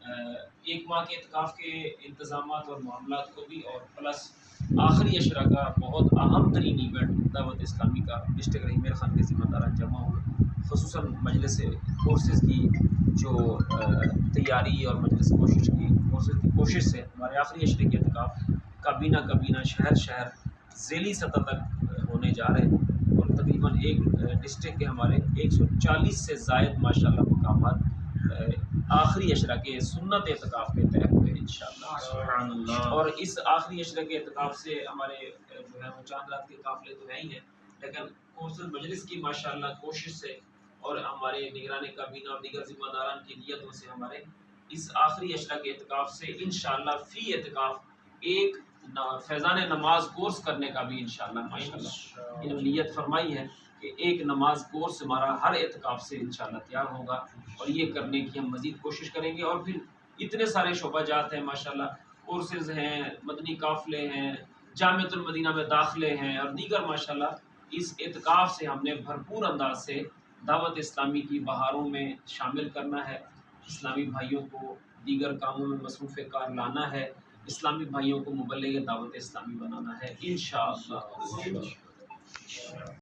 ایک ماہ کے اعتکاف کے انتظامات اور معاملات کو بھی، اور پلس آخری عشرہ کا بہت اہم ترین ایونٹ دعوت اسلامی کا ڈسٹرکٹ رحیم خان کے ذمہ داران جمع ہوئے، خصوصاً مجلس کورسز کی جو تیاری اور مجلس کورسز کی کوشش سے ہمارے آخری عشرے کے اعتکاف کابینہ کابینہ شہر شہر ذیلی سطح تک ہونے جا رہے ہیں، اور تقریباً ایک ڈسٹرکٹ کے ہمارے 140 سے زائد ماشاءاللہ مقامات آخری عشرہ کے سنت اعتکاف کے تحت ہوئے انشاءاللہ۔ اور اس آخری عشرہ کے اعتکاف سے ہمارے جو ہے وہ چاند رات کے قافلے تو ہیں ہی ہیں، لیکن کونسل مجلس کی ماشاءاللہ کوشش سے اور ہمارے نگران کابینہ اور دیگر ذمہ داران کی نیتوں سے ہمارے اس آخری عشرہ کے اعتکاف سے انشاءاللہ فی اعتکاف ایک فیضان نماز کورس کرنے کا بھی انشاءاللہ ماشاءاللہ انہوں نے نیت فرمائی ہے کہ ایک نماز کورس ہمارا ہر اعتکاف سے انشاءاللہ تیار ہوگا، اور یہ کرنے کی ہم مزید کوشش کریں گے۔ اور پھر اتنے سارے شعبہ جات ہیں ماشاءاللہ، کورسز ہیں، مدنی قافلے ہیں، جامعۃ المدینہ میں داخلے ہیں، اور دیگر ماشاءاللہ اس اعتکاف سے ہم نے بھرپور انداز سے دعوت اسلامی کی بہاروں میں شامل کرنا ہے، اسلامی بھائیوں کو دیگر کاموں میں مصروف کار لانا ہے، اسلامی بھائیوں کو مبلغ دعوت اسلامی بنانا ہے انشاءاللہ۔